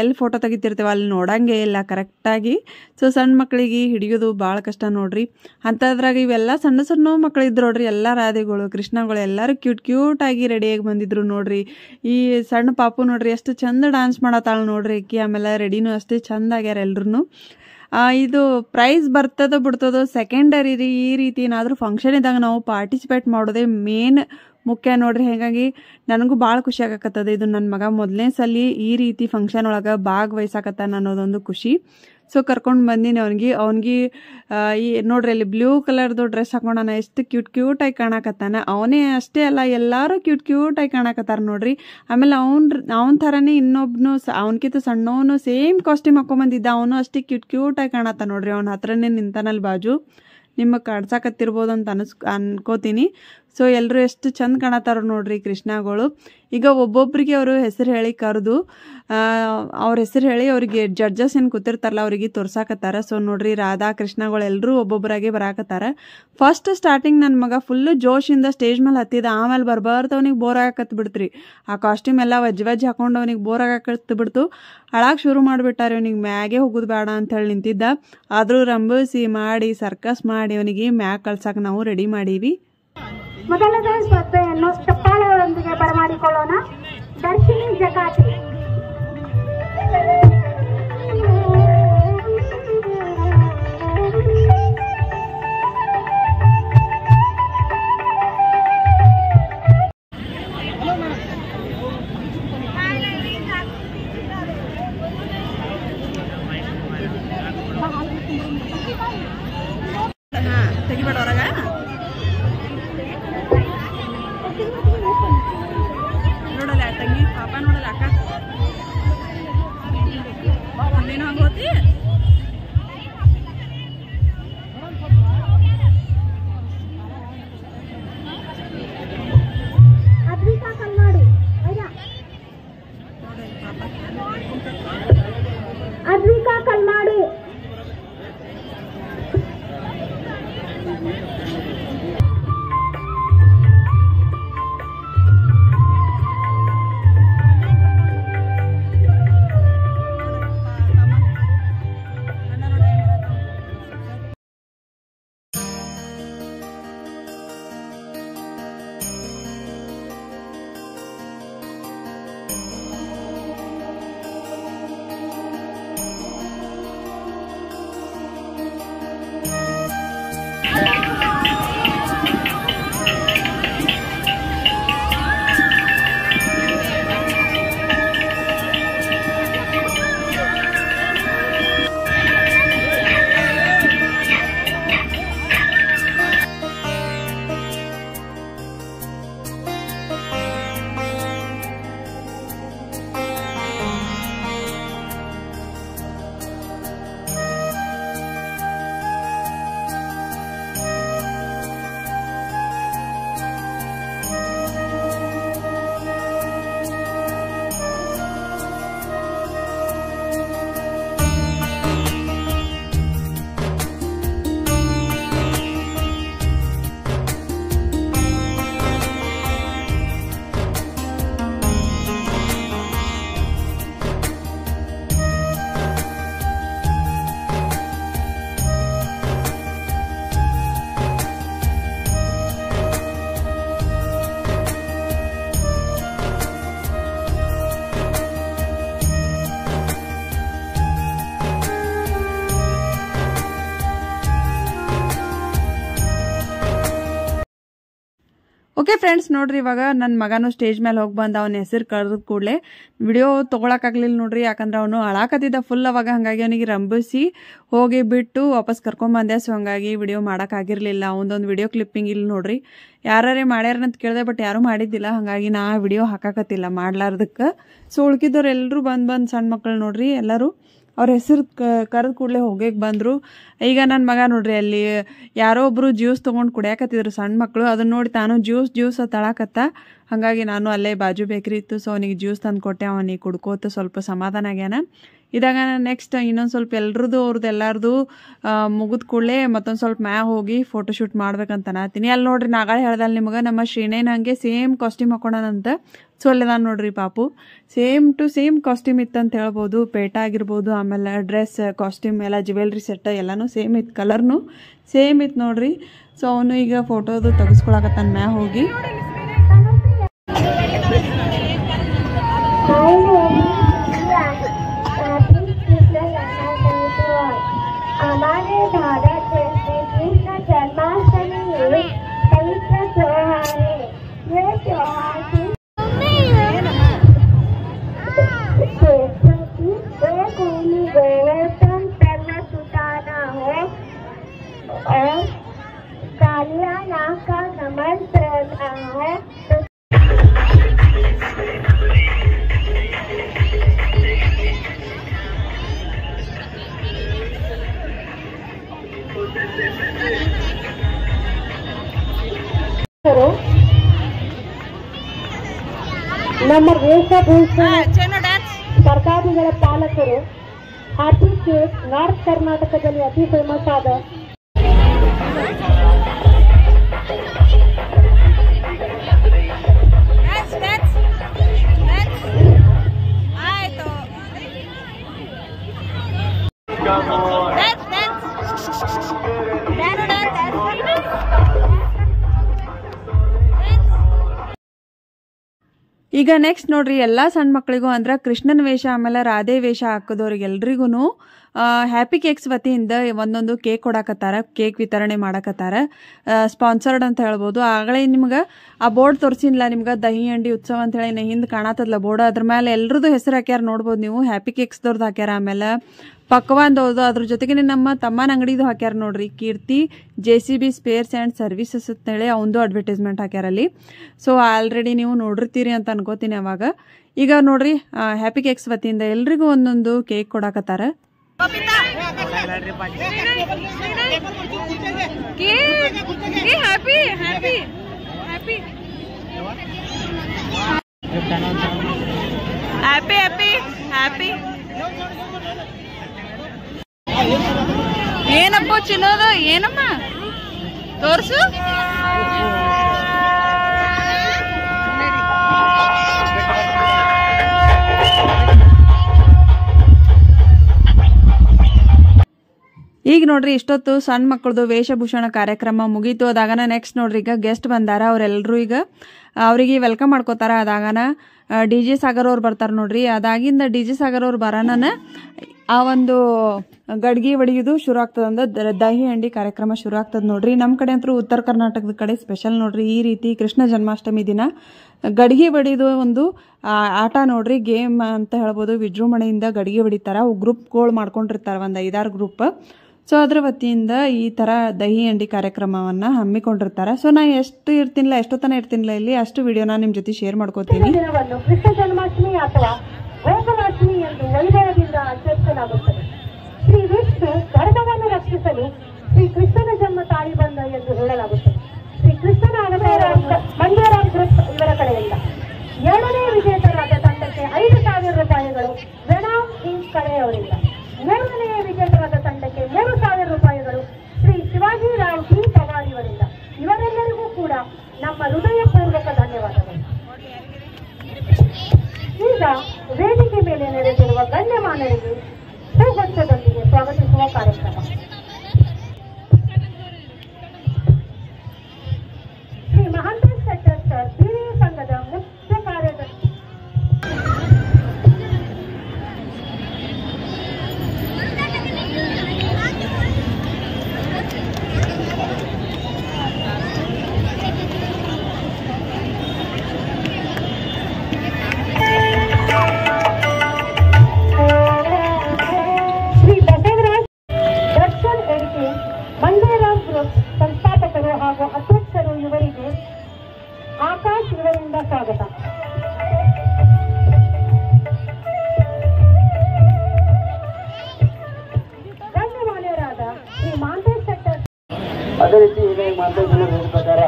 ಎಲ್ಲಿ ಫೋಟೋ ತೆಗಿತಿರ್ತೇವೆ ಅಲ್ಲಿ ನೋಡಂಗೆ ಇಲ್ಲ ಕರೆಕ್ಟಾಗಿ. ಸೊ ಸಣ್ಣ ಮಕ್ಕಳಿಗೆ ಹಿಡಿಯೋದು ಭಾಳ ಕಷ್ಟ ನೋಡ್ರಿ. ಅಂಥದ್ರಾಗ ಇವೆಲ್ಲ ಸಣ್ಣ ಸಣ್ಣ ಮಕ್ಕಳು ಇದ್ರು ನೋಡ್ರಿ, ಎಲ್ಲ ರಾಧೆಗಳು ಕೃಷ್ಣಗಳು ಎಲ್ಲರೂ ಕ್ಯೂಟಾಗಿ ರೆಡಿಯಾಗಿ ಬಂದಿದ್ರು ನೋಡ್ರಿ. ಈ ಸಣ್ಣ ಪಾಪು ನೋಡ್ರಿ ಎಷ್ಟು ಚಂದ ಡಾನ್ಸ್ ಮಾಡತ್ತಾಳ ನೋಡ್ರಿ ಆಕಿ. ಆಮೇಲೆ ರೆಡಿನೂ ಅಷ್ಟೇ ಚಂದ ಆಗ್ಯಾರ ಎಲ್ರೂ. ಇದು ಪ್ರೈಸ್ ಬರ್ತದೋ ಬಿಡ್ತದೋ ಸೆಕೆಂಡರಿ ರೀ. ಈ ರೀತಿ ಏನಾದರೂ ಫಂಕ್ಷನ್ ಇದ್ದಾಗ ನಾವು ಪಾರ್ಟಿಸಿಪೇಟ್ ಮಾಡೋದೇ ಮೇನ್ ಮುಖ್ಯ ನೋಡ್ರಿ. ಹಾಗಾಗಿ ನನಗೂ ಭಾಳ ಖುಷಿ ಆಗಕತ್ತದ. ಇದು ನನ್ನ ಮಗ ಮೊದಲನೇ ಸಲ ಈ ರೀತಿ ಫಂಕ್ಷನ್ ಒಳಗೆ ಭಾಗವಹಿಸಾಕತ್ತಾನ ಅನ್ನೋದೊಂದು ಖುಷಿ. ಸೊ ಕರ್ಕೊಂಡು ಬಂದೀನಿ ಅವ್ನಿಗೆ ಈ ನೋಡ್ರಿ ಅಲ್ಲಿ ಬ್ಲೂ ಕಲರ್ದು ಡ್ರೆಸ್ ಹಾಕೊಂಡಾನ, ಎಷ್ಟು ಕ್ಯೂಟಾಗಿ ಕಾಣಕತ್ತಾನ. ಅವನೇ ಅಷ್ಟೇ ಅಲ್ಲ, ಎಲ್ಲರೂ ಕ್ಯೂಟಾಗಿ ಕಾಣಕತ್ತಾರ ನೋಡ್ರಿ. ಆಮೇಲೆ ಅವನ ಥರನೇ ಇನ್ನೊಬ್ನು ಅವನಕಿಂತ ಸಣ್ಣವನು ಸೇಮ್ ಕಾಸ್ಟ್ಯೂಮ್ ಹಾಕೊಂಬಂದಿದ್ದ, ಅವನು ಅಷ್ಟೇ ಕ್ಯೂಟಾಗಿ ಕಾಣತ್ತ ನೋಡ್ರಿ. ಅವನ ಹತ್ರನೇ ನಿಂತಾನಲ್ಲಿ ಬಾಜು, ನಿಮಗೆ ಕಾಡ್ಸಾಕತ್ತಿರ್ಬೋದು ಅಂತ ಅನ್ಕೋತೀನಿ. ಸೊ ಎಲ್ಲರೂ ಎಷ್ಟು ಚಂದ ಕಾಣತ್ತಾರ ನೋಡ್ರಿ ಕೃಷ್ಣಗಳು. ಈಗ ಒಬ್ಬೊಬ್ರಿಗೆ ಅವರು ಹೆಸರು ಹೇಳಿ ಕರೆದು ಅವ್ರ ಹೆಸರು ಹೇಳಿ ಅವ್ರಿಗೆ ಜಡ್ಜಸ್ ಏನು ಕೂತಿರ್ತಾರಲ್ಲ ಅವ್ರಿಗೆ ತೋರ್ಸಾಕತ್ತಾರ. ಸೊ ನೋಡ್ರಿ ರಾಧಾ ಕೃಷ್ಣಗಳು ಎಲ್ಲರೂ ಒಬ್ಬೊಬ್ಬರಾಗೆ ಬರಾಕತ್ತಾರ. ಫಸ್ಟ್ ಸ್ಟಾರ್ಟಿಂಗ್ ನನ್ನ ಮಗ ಫುಲ್ಲು ಜೋಶಿಂದ ಸ್ಟೇಜ್ ಮೇಲೆ ಹತ್ತಿದ, ಆಮೇಲೆ ಬರ್ಬಾರ್ದವನಿಗೆ ಬೋರ್ ಆಗಕತ್ತು ಬಿಡ್ತ್ರಿ. ಆ ಕಾಸ್ಟ್ಯೂಮ್ ಎಲ್ಲ ವಜ್ಜಿ ಹಾಕೊಂಡು ಅವನಿಗೆ ಬೋರ್ ಆಗಕತ್ತು ಬಿಡ್ತು. ಅಳಾಗ ಶುರು ಮಾಡಿಬಿಟ್ಟಾರೆ, ಅವನಿಗೆ ಮ್ಯಾಗೆ ಹೋಗೋದು ಬೇಡ ಅಂತ ಹೇಳಿ ನಿಂತಿದ್ದ. ಆದರೂ ರಂಬಸಿ ಮಾಡಿ ಸರ್ಕಸ್ ಮಾಡಿ ಅವನಿಗೆ ಮ್ಯಾಗ್ ಕಳ್ಸಕ್ಕೆ ನಾವು ರೆಡಿ ಮಾಡೀವಿ. ಮೊದಲನೇ ಸ್ಪರ್ಧೆಯನ್ನು ಚಪ್ಪಾಳೆಗಳೊಂದಿಗೆ ಬರಮಾಡಿಕೊಳ್ಳೋಣ. ದರ್ಶಿನಿ ಜಕಾತಿ. ತೆಗಿಬೇಡ ಹೊರಗ. ನೋಡಲ್ಲ ತಂಗಿ ಪಾಪ, ನೋಡಲ್ಲ ಅಕ್ಕ ಅಲ್ಲೇನೋ ಹಂಗೆ ಹೋತಿ. ಅದ್ವಿಕಾ ಕಲ್ಮಾಡಿ. ಅದ್ವಿಕಾ ಕಲ್ಮಾಡಿ. ಓಕೆ ಫ್ರೆಂಡ್ಸ್, ನೋಡ್ರಿ ಇವಾಗ ನನ್ನ ಮಗನೂ ಸ್ಟೇಜ್ ಮೇಲೆ ಹೋಗಿ ಬಂದ. ಅವನ ಹೆಸರು ಕರೆದ ಕೂಡಲೇ ವಿಡಿಯೋ ತೊಗೊಳಕ್ಕಾಗಲಿಲ್ಲ ನೋಡ್ರಿ, ಯಾಕಂದ್ರೆ ಅವನು ಅಳಾಕತ್ತಿದ್ದ ಫುಲ್. ಅವಾಗ ಹಾಗಾಗಿ ಅವನಿಗೆ ರಂಬಿಸಿ ಹೋಗಿ ಬಿಟ್ಟು ವಾಪಸ್ ಕರ್ಕೊಂಬಂದೆ. ಸೊ ಹಂಗಾಗಿ ವಿಡಿಯೋ ಮಾಡೋಕ್ಕಾಗಿರಲಿಲ್ಲ. ಅವನದೊಂದು ವಿಡಿಯೋ ಕ್ಲಿಪ್ಪಿಂಗ್ ಇಲ್ಲಿ ನೋಡ್ರಿ. ಯಾರೇ ಮಾಡ್ಯಾರಂತ ಕೇಳಿದೆ, ಬಟ್ ಯಾರೂ ಮಾಡಿದ್ದಿಲ್ಲ. ಹಾಗಾಗಿ ನಾ ವಿಡಿಯೋ ಹಾಕಾಕತ್ತಿಲ್ಲ ಮಾಡ್ಲಾರ್ದಕ್ಕೆ. ಸೊ ಉಳ್ಕಿದ್ದವ್ರು ಎಲ್ಲರೂ ಬಂದು ಸಣ್ಣ ಮಕ್ಕಳು ನೋಡ್ರಿ, ಎಲ್ಲರೂ ಅವ್ರ ಹೆಸರು ಕರೆದ ಕೂಡಲೇ ಹೋಗಕ್ಕೆ ಬಂದರು. ಈಗ ನನ್ನ ಮಗ ನೋಡ್ರಿ ಅಲ್ಲಿ ಯಾರೋ ಒಬ್ಬರು ಜ್ಯೂಸ್ ತೊಗೊಂಡು ಕುಡಿಯಾಕತ್ತಿದ್ರು ಸಣ್ಣ ಮಕ್ಕಳು. ಅದನ್ನ ನೋಡಿ ತಾನು ಜ್ಯೂಸ್ ತಳಾಕತ್ತ. ಹಾಗಾಗಿ ನಾನು ಅಲ್ಲೇ ಬಾಜು ಬೇಕ್ರಿ ಇತ್ತು, ಸೊ ಅವನಿಗೆ ಜ್ಯೂಸ್ ತಂದು ಕೊಟ್ಟೆ. ಅವನಿಗೆ ಕುಡ್ಕೋತ ಸ್ವಲ್ಪ ಸಮಾಧಾನ ಆಗ್ಯಾನ. ಇದಾಗ ನೆಕ್ಸ್ಟ್ ಇನ್ನೊಂದು ಸ್ವಲ್ಪ ಅವ್ರದ್ದು ಎಲ್ಲರದು ಮುಗಿದ ಕೂಡಲೇ ಮತ್ತೊಂದು ಸ್ವಲ್ಪ ಮ್ಯಾಗ ಹೋಗಿ ಫೋಟೋಶೂಟ್ ಮಾಡ್ಬೇಕಂತ ನಾತೀನಿ. ಅಲ್ಲಿ ನೋಡ್ರಿ ನಾಗಾಳೆ ಹೇಳ್ದಲ್ಲ ನಿಮಗೆ, ನಮ್ಮ ಶ್ರೀನೇನ ಹಂಗೆ ಸೇಮ್ ಕಾಸ್ಟ್ಯೂಮ್ ಹಾಕೊಂಡಂತ. ಸೊ ಅಲ್ಲೇ ನಾನು ನೋಡ್ರಿ ಪಾಪು ಸೇಮ್ ಟು ಸೇಮ್ ಕಾಸ್ಟ್ಯೂಮ್ ಇತ್ತಂತ ಹೇಳ್ಬೋದು. ಪೇಟ ಆಗಿರ್ಬೋದು, ಆಮೇಲೆ ಡ್ರೆಸ್, ಕಾಸ್ಟ್ಯೂಮ್ ಎಲ್ಲ ಜ್ಯುವೆಲ್ರಿ ಸೆಟ್ ಎಲ್ಲನೂ ಸೇಮ್ ಇತ್ತು, ಕಲರ್ನು ಸೇಮ್ ಇತ್ತು ನೋಡ್ರಿ. ಸೊ ಅವನು ಈಗ ಫೋಟೋದು ತೆಗೆಸ್ಕೊಳಕತ್ತಾನ ಮ್ಯಾಗ ಹೋಗಿ. हमारे भारत देश में कृष्ण जन्माष्टमी एक पवित्र त्योहार है। यह त्योहार गोवर्धन ನಮ್ಮ ವೇಷಭೂಷಣ ಸರ್ಕಾರಿಗಳ ಪಾಲಕರು ಹ್ಯಾಪಿ ಕೇಕ್ ನಾರ್ತ್ ಕರ್ನಾಟಕದಲ್ಲಿ ಅತಿ ಫೇಮಸ್ ಆದ ಈಗ ನೆಕ್ಸ್ಟ್ ನೋಡ್ರಿ ಎಲ್ಲ ಸಣ್ಣ ಮಕ್ಕಳಿಗೂ ಅಂದ್ರೆ ಕೃಷ್ಣನ ವೇಷ ಆಮೇಲೆ ರಾಧೆ ವೇಷ ಹಾಕೋದವ್ರಿಗೆಲ್ರಿಗೂ ಹ್ಯಾಪಿ ಕೇಕ್ಸ್ ವತಿಯಿಂದ ಒಂದೊಂದು ಕೇಕ್ ಕೊಡಾಕತ್ತಾರ, ಕೇಕ್ ವಿತರಣೆ ಮಾಡಾಕತ್ತಾರ, ಸ್ಪಾನ್ಸರ್ಡ್ ಅಂತ ಹೇಳ್ಬೋದು. ಆಗಲೇ ನಿಮ್ಗೆ ಆ ಬೋರ್ಡ್ ತೋರಿಸಿಲ್ಲ ನಿಮ್ಗೆ ದಹಿ ಹಂಡಿ ಉತ್ಸವ ಅಂತ ಹೇಳಿ ಹಿಂದೆ ಕಾಣತ್ತದಲ್ಲ ಬೋರ್ಡ್, ಅದ್ರ ಮೇಲೆ ಎಲ್ರದ್ದು ಹೆಸರು ಹಾಕ್ಯಾರ ನೋಡ್ಬೋದು ನೀವು. ಹ್ಯಾಪಿ ಕೇಕ್ಸ್ದವ್ರದ್ದು ಹಾಕ್ಯಾರ, ಆಮೇಲೆ ಪಕ್ವಾನ್ದವ್ರದ್ದು, ಅದ್ರ ಜೊತೆಗೆ ನಮ್ಮ ತಮ್ಮನ ಅಂಗಡಿದು ಹಾಕ್ಯಾರ ನೋಡ್ರಿ, ಕೀರ್ತಿ JCB ಸ್ಪೇರ್ಸ್ ಆ್ಯಂಡ್ ಸರ್ವಿಸಸ್ ಅಂತೇಳಿ ಅವಂದು ಅಡ್ವರ್ಟೈಸ್ಮೆಂಟ್ ಹಾಕ್ಯಾರ ಅಲ್ಲಿ. ಸೊ ಆಲ್ರೆಡಿ ನೀವು ನೋಡಿರ್ತೀರಿ ಅಂತ ಅನ್ಕೋತೀನಿ. ಅವಾಗ ಈಗ ನೋಡ್ರಿ ಹ್ಯಾಪಿ ಕೇಕ್ಸ್ ವತಿಯಿಂದ ಎಲ್ರಿಗೂ ಒಂದೊಂದು ಕೇಕ್ ಕೊಡಾಕತ್ತಾರ. ಏನಪ್ಪ ಚಿನ್ನೋದು, ಏನಮ್ಮ ತೋರ್ಸು. ಈಗ ನೋಡ್ರಿ ಇಷ್ಟೊತ್ತು ಸಣ್ಣ ಮಕ್ಕಳದು ವೇಷಭೂಷಣ ಕಾರ್ಯಕ್ರಮ ಮುಗೀತು. ಅದಾಗನ ನೆಕ್ಸ್ಟ್ ನೋಡ್ರಿ ಈಗ ಗೆಸ್ಟ್ ಬಂದಾರ, ಅವರೆಲ್ಲರೂ ಈಗ ಅವರಿಗೆ ವೆಲ್ಕಮ್ ಮಾಡ್ಕೋತಾರ. ಅದಾಗನ DJ ಸಾಗರ್ ಅವ್ರು ಬರ್ತಾರೆ ನೋಡ್ರಿ. ಅದಾಗಿಂದ DJ ಸಾಗರ್ ಅವ್ರು ಬರೋಣ ಆ ಒಂದು ಗಡ್ಗಿ ಹೊಡಿಯೋದು ಶುರು ಆಗ್ತದ, ಅಂದ್ರೆ ದಹಿ ಹಂಡಿ ಕಾರ್ಯಕ್ರಮ ಶುರು ಆಗ್ತದ ನೋಡ್ರಿ. ನಮ್ಮ ಕಡೆ ಅಂತೂ ಉತ್ತರ ಕರ್ನಾಟಕದ ಕಡೆ ಸ್ಪೆಷಲ್ ನೋಡ್ರಿ. ಈ ರೀತಿ ಕೃಷ್ಣ ಜನ್ಮಾಷ್ಟಮಿ ದಿನ ಗಡ್ಗಿ ಹೊಡಿಯೋದು ಒಂದು ಆಟ ನೋಡ್ರಿ, ಗೇಮ್ ಅಂತ ಹೇಳ್ಬೋದು. ವಿಜೃಂಭಣೆಯಿಂದ ಗಡ್ಗಿ ಹೊಡಿತಾರ, ಗ್ರೂಪ್ಗಳು ಮಾಡ್ಕೊಂಡಿರ್ತಾರ, ಒಂದು 5-6 ಗ್ರೂಪ್. ಸೊ ಅದ್ರ ವತಿಯಿಂದ ಈ ತರ ದಹಿ ಹಂಡಿ ಕಾರ್ಯಕ್ರಮವನ್ನ ಹಮ್ಮಿಕೊಂಡಿರ್ತಾರೆ. ಸೊ ನಾ ಎಷ್ಟೊತ್ತನ ಇರ್ತೀನಿಲ್ಲ ಇಲ್ಲಿ, ಅಷ್ಟು ವಿಡಿಯೋನ ನಿಮ್ ಜೊತೆ ಶೇರ್ ಮಾಡ್ಕೋತೀನಿ. ಕೃಷ್ಣ ಜನ್ಮಾಷ್ಟಮಿ ಅಥವಾ ಗೋಕುಲಾಷ್ಟಮಿ ಎಂದು ವೈಭವದಿಂದ ಆಚರಿಸಲಾಗುತ್ತದೆ. ಶ್ರೀ ವಿಷ್ಣು ಧರ್ಮವನ್ನು ರಕ್ಷಿಸಲು ಶ್ರೀ ಕೃಷ್ಣನ ಜನ್ಮ ತಾಳಿ ಬಂದ ಎಂದು ಹೇಳಲಾಗುತ್ತದೆ. ಶ್ರೀ ಕೃಷ್ಣನ ಅವತಾರ ಮಂಡ್ಯರಾಮ್ ಗ್ರೂಪ್ ಇವರ ಕಡೆಯಿಂದ 2ನೇ ವಿಜೇತರಾದ ತಂಡಕ್ಕೆ 5,000 ರೂಪಾಯಿಗಳು ವೆನಾಮ್ ಇಂಕ್ ಕಡೆಯವರಿಂದ, 3ನೇ ವಿಜೇತರಾದ ತಂಡಕ್ಕೆ 3,000 ರೂಪಾಯಿಗಳು ಶ್ರೀ ಶಿವಾಜಿ ರಾವ್ ಜಿ ಪವಾರ್ ಇವರಿಂದ. ಇವರೆಲ್ಲರಿಗೂ ಕೂಡ ನಮ್ಮ ಹೃದಯಪೂರ್ವಕ ಧನ್ಯವಾದಗಳು. ಈಗ ವೇದಿಕೆ ಮೇಲೆ ನೆರೆದಿರುವ ಗಣ್ಯಮಾನ್ಯರಿಗೆ ಹೂಗುಚ್ಛದೊಂದಿಗೆ ಸ್ವಾಗತಿಸುವ ಕಾರ್ಯಕ್ರಮ. ಶ್ರೀ ಮಹಾಂತೇಶ್ ಶೆಟ್ಟರ್ ಸರ್, ಹಿರಿಯ ಸಂಘದ ಮುಖ್ಯ ಕಾರ್ಯದರ್ಶಿ. ಸಂಸ್ಥಾಪಕರು ಹಾಗೂ ಅಧ್ಯಕ್ಷರು ಇವರಿಗೆ ಆಕಾಶ್ ಇವರಿಂದ ಸ್ವಾಗತ. ಗಣ್ಯಮಾನ್ಯರಾದ ಶ್ರೀ ಮಹಾಂತೇಶ್ ಶೆಟ್ಟರ್. ಅದೇ ರೀತಿ ಈಗ ಮಾತಾಡಿದ ಪ್ರಕಾರ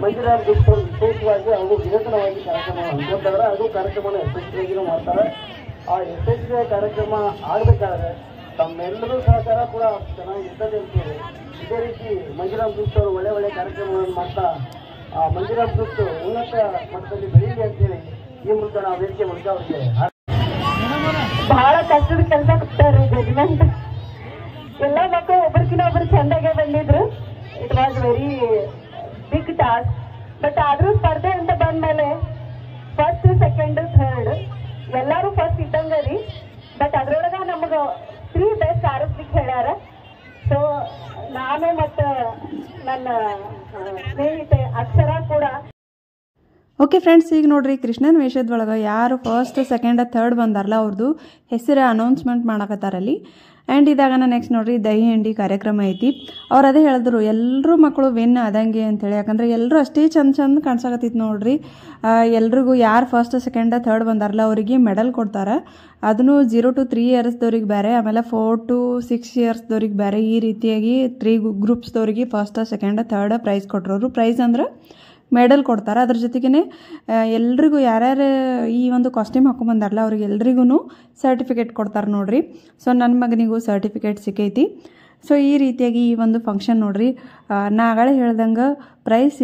ಮಂಜುನಾಥ್ ಡಿಸ್ಟ್ರಿಕ್ಟ್ ವಿಶೇಷವಾಗಿ ಅವರು ವಿನೂತನವಾಗಿ ಕಾರ್ಯಕ್ರಮ ಹಮ್ಮಿಕೊಂಡಾರೆ. ಅದು ಕಾರ್ಯಕ್ರಮನ ಯಶಸ್ವಿಯಾಗಿಯೂ ಮಾಡ್ತಾರೆ. ಆ ಯಶಸ್ವಿ ಕಾರ್ಯಕ್ರಮ ಆಗಬೇಕಾದ್ರೆ ತಮ್ಮೆಲ್ಲರೂ ಸಹಕಾರ ಕೂಡ ಚೆನ್ನಾಗಿರ್ತದೆ ಅಂತೇಳಿ ಇದೇ ರೀತಿ ಮಂಜುನಾಥ್ ಡಿಸ್ಟ್ರಿಕ್ಟ್ ಅವರು ಒಳ್ಳೆ ಕಾರ್ಯಕ್ರಮಗಳನ್ನು ಮಾಡ್ತಾ ಮಂಜುನಾಥ್ ಡಿಸ್ಟ್ರಿಕ್ಟ್ ಉನ್ನತ ಮಟ್ಟದಲ್ಲಿ ಬೆಳೀಲಿ ಅಂತೇಳಿ ಈ ಮೂಲಕ ನಾವು ವೇದಿಕೆ ಮೂಲಕ ಅವರಿಗೆ ಬಹಳ ಕಷ್ಟದ ಕೆಲಸ ಕೊಡ್ತಾರೆ. ಜಜ್ಮೆಂಟ್ ಎಲ್ಲ ಮಕ್ಕಳು ಒಬ್ಬರಿಗಿನ ಒಬ್ರು ಚಂದಾಗೆ ಬಂದಿದ್ರು. It was very big task. But ಆದ್ರೂ ಸ್ಪರ್ಧೆ ಅಂತ ಬಂದ್ಮೇಲೆ ಫಸ್ಟ್, ಸೆಕೆಂಡ್, ಥರ್ಡ್ ಎಲ್ಲರೂ ಫಸ್ಟ್ ಇದ್ದಂಗ ರೀ. ಬಟ್ ಅದ್ರೊಳಗ ನಮಗ 3 ಬೆಸ್ಟ್ ಆರಿಸ್ಲಿಕ್ಕೆ ಹೇಳ್ಯಾರ. ಸೊ ನಾನು ಮತ್ತು ನನ್ನ ಸ್ನೇಹಿತೆ ಅಕ್ಷರ ಕೂಡ. ಓಕೆ ಫ್ರೆಂಡ್ಸ್, ಈಗ ನೋಡ್ರಿ ಕೃಷ್ಣನ ವೇಷದೊಳಗೆ ಯಾರು ಫಸ್ಟ್, ಸೆಕೆಂಡ್, ಥರ್ಡ್ ಬಂದಾರಲ್ಲ ಅವ್ರದ್ದು ಹೆಸರು ಅನೌನ್ಸ್ಮೆಂಟ್ ಮಾಡಕತ್ತಾರಲ್ಲಿ. ಆ್ಯಂಡ್ ಇದಾಗನ ನೆಕ್ಸ್ಟ್ ನೋಡ್ರಿ ದಹಿ ಹಂಡಿ ಕಾರ್ಯಕ್ರಮ ಐತಿ. ಅವ್ರು ಅದೇ ಹೇಳಿದ್ರು ಎಲ್ಲರೂ ಮಕ್ಕಳು ವಿನ್ ಆದಂಗೆ ಅಂತೇಳಿ. ಯಾಕಂದ್ರೆ ಎಲ್ಲರೂ ಅಷ್ಟೇ ಚಂದ ಕಾಣಿಸಾಕತ್ತಿತ್ತು ನೋಡ್ರಿ. ಎಲ್ರಿಗೂ ಯಾರು ಫಸ್ಟ್ ಸೆಕೆಂಡ್ ಥರ್ಡ್ ಬಂದಾರಲ್ಲ ಅವರಿಗೆ ಮೆಡಲ್ ಕೊಡ್ತಾರೆ. ಅದನ್ನು 0 to 3 ಇಯರ್ಸ್ದವ್ರಿಗೆ ಬೇರೆ, ಆಮೇಲೆ 4 to 6 ಇಯರ್ಸ್ದವ್ರಿಗೆ ಬೇರೆ, ಈ ರೀತಿಯಾಗಿ 3 ಗ್ರೂಪ್ಸ್ದವ್ರಿಗೆ ಫಸ್ಟ್ ಸೆಕೆಂಡ್ ಥರ್ಡ್ ಪ್ರೈಸ್ ಕೊಟ್ಟರು. ಪ್ರೈಸ್ ಅಂದ್ರೆ ಮೆಡಲ್ ಕೊಡ್ತಾರೆ. ಅದ್ರ ಜೊತೆಗೇ ಎಲ್ರಿಗೂ ಯಾರ್ಯಾರು ಈ ಒಂದು ಕಾಸ್ಟ್ಯೂಮ್ ಹಾಕೊಂಬಂದಾರಲ್ಲ ಅವ್ರಿಗೆ ಎಲ್ರಿಗೂ ಸರ್ಟಿಫಿಕೇಟ್ ಕೊಡ್ತಾರೆ ನೋಡ್ರಿ. ಸೊ ನನ್ನ ಮಗನಿಗೂ ಸರ್ಟಿಫಿಕೇಟ್ ಸಿಕ್ಕೈತಿ. ಸೊ ಈ ರೀತಿಯಾಗಿ ಈ ಒಂದು ಫಂಕ್ಷನ್ ನೋಡ್ರಿ. ನಾ ಆಗಲೇ ಹೇಳ್ದಂಗೆ ಪ್ರೈಸ್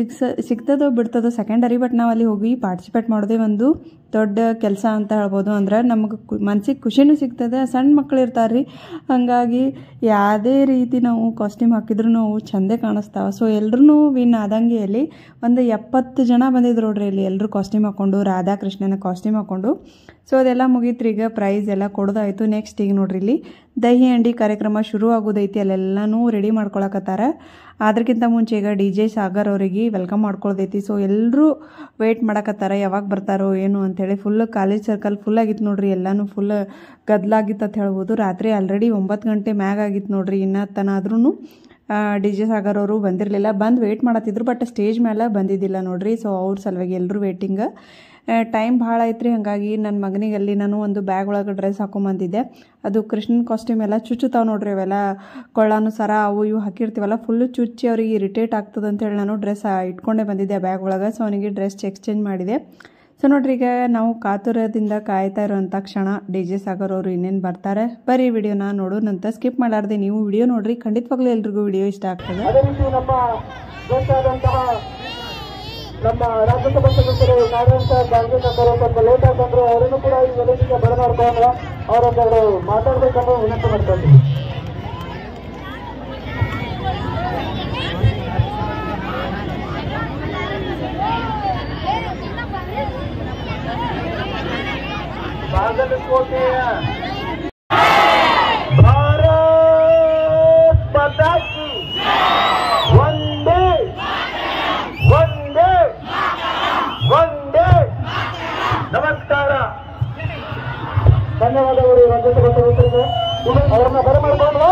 ಸಿಗ್ತದೋ ಬಿಡ್ತದೋ ಸೆಕೆಂಡರಿ, ಬಟ್ ನಾವು ಅಲ್ಲಿ ಹೋಗಿ ಪಾರ್ಟಿಸಿಪೇಟ್ ಮಾಡೋದೇ ಒಂದು ದೊಡ್ಡ ಕೆಲಸ ಅಂತ ಹೇಳ್ಬೋದು. ಅಂದ್ರೆ ನಮಗೆ ಮನ್ಸಿಗೆ ಖುಷಿನೂ ಸಿಗ್ತದೆ. ಸಣ್ಣ ಮಕ್ಳು ಇರ್ತಾರೆ ರೀ, ಹಾಗಾಗಿ ಯಾವುದೇ ರೀತಿ ನಾವು ಕಾಸ್ಟ್ಯೂಮ್ ಹಾಕಿದ್ರು ನಾವು ಚಂದೇ ಕಾಣಿಸ್ತಾವೆ. ಸೊ ಎಲ್ರೂ ವಿನ್ ಆದಂಗೆ ಅಲ್ಲಿ ಒಂದು 70 ಜನ ಬಂದಿದ್ರು ನೋಡ್ರಿ. ಇಲ್ಲಿ ಎಲ್ಲರೂ ಕಾಸ್ಟ್ಯೂಮ್ ಹಾಕ್ಕೊಂಡು, ರಾಧಾಕೃಷ್ಣನ ಕಾಸ್ಟ್ಯೂಮ್ ಹಾಕ್ಕೊಂಡು. ಸೊ ಅದೆಲ್ಲ ಮುಗೀತ್ರಿ. ಈಗ ಪ್ರೈಸ್ ಎಲ್ಲ ಕೊಡೋದಾಯಿತು. ನೆಕ್ಸ್ಟ್ ಈಗ ನೋಡ್ರಿ ಇಲ್ಲಿ ದಹಿ ಹಂಡಿ ಕಾರ್ಯಕ್ರಮ ಶುರು ಆಗೋದೈತಿ. ಅಲ್ಲೆಲ್ಲನೂ ರೆಡಿ ಮಾಡ್ಕೊಳಕತ್ತಾರ. ಅದಕ್ಕಿಂತ ಮುಂಚೆ ಈಗ DJ ಸಾಗರ್ ಅವರಿಗೆ ವೆಲ್ಕಮ್ ಮಾಡ್ಕೊಳ್ದೈತಿ. ಸೊ ಎಲ್ಲರೂ ವೆಯ್ಟ್ ಮಾಡಕತ್ತಾರ ಯಾವಾಗ ಬರ್ತಾರೋ ಏನು ಅಂಥೇಳಿ. ಫುಲ್ ಕಾಲೇಜ್ ಸರ್ಕಲ್ ಫುಲ್ ಆಗಿತ್ತು ನೋಡ್ರಿ. ಎಲ್ಲನೂ ಫುಲ್ ಗದ್ದಲಾಗಿತ್ತು ಅಂತ ಹೇಳ್ಬೋದು. ರಾತ್ರಿ ಆಲ್ರೆಡಿ 9 ಗಂಟೆ ಮ್ಯಾಗ ಆಗಿತ್ತು ನೋಡ್ರಿ. ಇನ್ನತ್ತನಾದ್ರೂ DJ ಸಾಗರ್ ಅವರು ಬಂದಿರಲಿಲ್ಲ. ಬಂದು ವೆಯ್ಟ್ ಮಾಡತ್ತಿದ್ರು, ಬಟ್ ಸ್ಟೇಜ್ ಮೇಲೆ ಬಂದಿದ್ದಿಲ್ಲ ನೋಡ್ರಿ. ಸೊ ಅವ್ರ ಸಲುವಾಗಿ ಎಲ್ಲರೂ ವೇಟಿಂಗ್. ಟೈಮ್ ಭಾಳ ಐತ್ರಿ. ಹಾಗಾಗಿ ನನ್ನ ಮಗನಿಗೆ ಅಲ್ಲಿ ನಾನು ಒಂದು ಬ್ಯಾಗ್ ಒಳಗೆ ಡ್ರೆಸ್ ಹಾಕೊಂಬಂದಿದ್ದೆ. ಅದು ಕೃಷ್ಣನ ಕಾಸ್ಟ್ಯೂಮ್ ಎಲ್ಲ ಚುಚ್ಚುತ್ತಾವೆ ನೋಡ್ರಿ. ಅವೆಲ್ಲ ಕೊಳ್ಳಾನು ಸರ ಅವು ಇವು ಹಾಕಿರ್ತೀವಲ್ಲ, ಫುಲ್ಲು ಚುಚ್ಚಿ ಅವ್ರಿಗೆ ಇರಿಟೇಟ್ ಆಗ್ತದೆ ಅಂತೇಳಿ ನಾನು ಡ್ರೆಸ್ ಇಟ್ಕೊಂಡೇ ಬಂದಿದ್ದೆ ಬ್ಯಾಗ್ ಒಳಗೆ. ಸೊ ಅವನಿಗೆ ಡ್ರೆಸ್ ಎಕ್ಸ್ಚೇಂಜ್ ಮಾಡಿದೆ. ಸೊ ನೋಡ್ರಿ, ಈಗ ನಾವು ಕಾತುರದಿಂದ ಕಾಯ್ತಾ ಇರೋವಂಥ ಕ್ಷಣ DJ ಸಾಗರ್ ಅವರು ಇನ್ನೇನು ಬರ್ತಾರೆ. ಬರೀ ವಿಡಿಯೋನ ನೋಡೋಣಂತ ಸ್ಕಿಪ್ ಮಾಡಾರ್ದೆ ನೀವು ವಿಡಿಯೋ ನೋಡ್ರಿ. ಖಂಡಿತವಾಗ್ಲೂ ಎಲ್ರಿಗೂ ವಿಡಿಯೋ ಇಷ್ಟ ಆಗ್ತದೆ. ಅದೇ ರೀತಿ ನಮ್ಮ ರಾಜ್ಯಸಭಾ ಸದಸ್ಯರು ನಾರಾಯಣ್ ಸಾಹೇಬ್ ಗಾಂಧಿ ಅವರು ಸ್ವಲ್ಪ ಲೇಟ್ ಆಗಂದ್ರು, ಅವರನ್ನು ಕೂಡ ಈ ವೇದಿಕೆಗೆ ಬರಮಾಡ್ಕೊಂಡು ಅವರೊಂದು ಮಾತಾಡ್ಬೇಕಂದ್ರೆ ವಿನಂತಿ ಮಾಡ್ಕೊಂಡ್ವಿ. ಬಾಗಲಕೋಟೆಯ ಭಾರತ್ ಮಾತಾ ಕಿ ವಂದೇ ವಂದೇ ವಂದೇ. ನಮಸ್ಕಾರ, ಧನ್ಯವಾದಗಳು ರಾಜ್ಯಸಭಾ ಸದಸ್ಯರಿಗೆ. ಅವರನ್ನ ಬರಮಾಡ್ಕೊಂಡು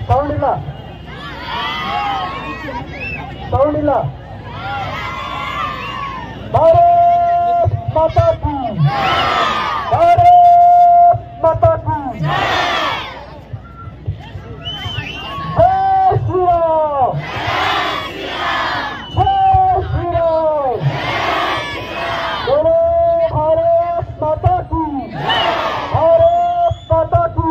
ಸೌಂಡ್ ಇಲ್ಲ. ಭಾರತ್ ಮಾತಾ ಕಿ, ಭಾರತ್ ಮಾತಾ ಕಿ. ಜೈ ಶ್ರೀರಾಮ್, ಜೈ ಶ್ರೀರಾಮ್. बोलो भारत माता की, भारत माता की.